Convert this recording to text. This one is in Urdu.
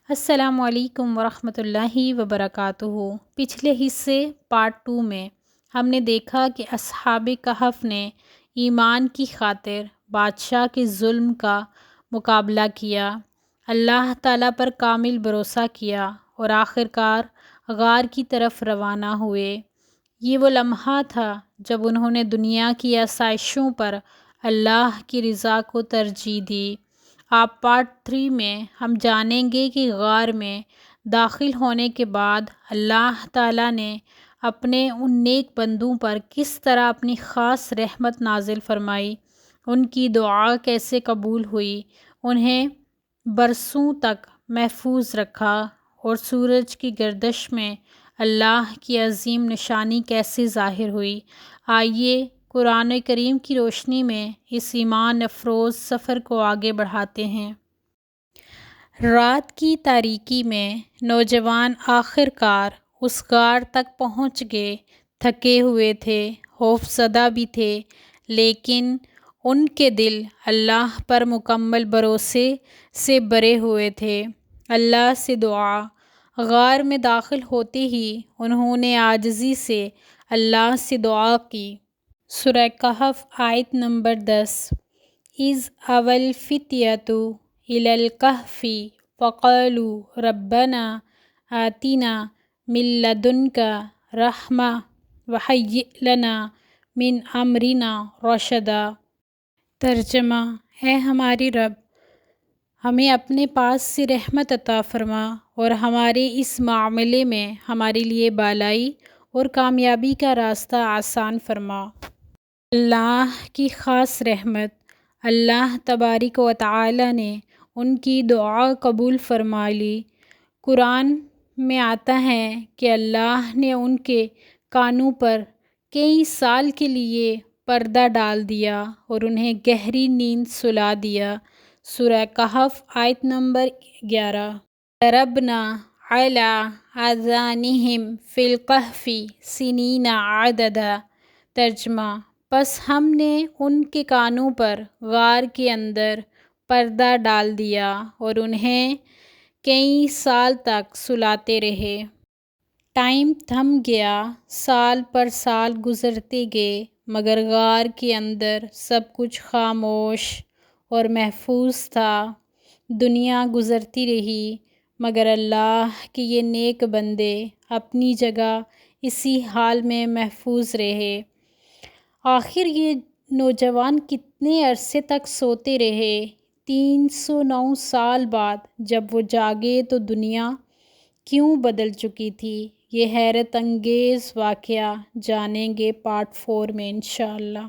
السلام علیکم ورحمۃ اللہ وبرکاتہ۔ پچھلے حصے پارٹ 2 میں ہم نے دیکھا کہ اصحاب کہف نے ایمان کی خاطر بادشاہ کے ظلم کا مقابلہ کیا، اللہ تعالیٰ پر کامل بھروسہ کیا اور آخر کار غار کی طرف روانہ ہوئے۔ یہ وہ لمحہ تھا جب انہوں نے دنیا کی آسائشوں پر اللہ کی رضا کو ترجیح دی۔ آپ پارٹ 3 میں ہم جانیں گے کہ غار میں داخل ہونے کے بعد اللہ تعالیٰ نے اپنے ان نیک بندوں پر کس طرح اپنی خاص رحمت نازل فرمائی، ان کی دعا کیسے قبول ہوئی، انہیں برسوں تک محفوظ رکھا اور سورج کی گردش میں اللہ کی عظیم نشانی کیسے ظاہر ہوئی۔ آئیے قرآن کریم کی روشنی میں اس ایمان افروز سفر کو آگے بڑھاتے ہیں۔ رات کی تاریکی میں نوجوان آخر کار اس غار تک پہنچ گئے۔ تھکے ہوئے تھے، خوف زدہ بھی تھے، لیکن ان کے دل اللہ پر مکمل بھروسے سے بھرے ہوئے تھے۔ اللہ سے دعا۔ غار میں داخل ہوتے ہی انہوں نے عاجزی سے اللہ سے دعا کی۔ سورہ کہف آیت نمبر 10۔ اِذ اوی الفتیۃ الی الکہف فقالوا ربنا آتنا من لدنک رحمۃ وہیئ لنا من امرنا رشدا۔ ترجمہ: اے ہمارے رب، ہمیں اپنے پاس سے رحمت عطا فرما اور ہمارے اس معاملے میں ہمارے لیے بھلائی اور کامیابی کا راستہ آسان فرما۔ اللہ کی خاص رحمت۔ اللہ تبارک و تعالیٰ نے ان کی دعا قبول فرما لی۔ قرآن میں آتا ہے کہ اللہ نے ان کے کانوں پر کئی سال کے لیے پردہ ڈال دیا اور انہیں گہری نیند سلا دیا۔ سورہ کہف آیت نمبر 11۔ ضربنا علی آذانہم فی الکہف سنین عددا۔ ترجمہ: پس ہم نے ان کے کانوں پر غار کے اندر پردہ ڈال دیا اور انہیں کئی سال تک سلاتے رہے۔ ٹائم تھم گیا، سال پر سال گزرتے گئے، مگر غار کے اندر سب کچھ خاموش اور محفوظ تھا۔ دنیا گزرتی رہی، مگر اللہ کے یہ نیک بندے اپنی جگہ اسی حال میں محفوظ رہے۔ آخر یہ نوجوان کتنے عرصے تک سوتے رہے؟ 309 سال بعد جب وہ جاگے تو دنیا کیوں بدل چکی تھی؟ یہ حیرت انگیز واقعہ جانیں گے پارٹ 4 میں انشاءاللہ۔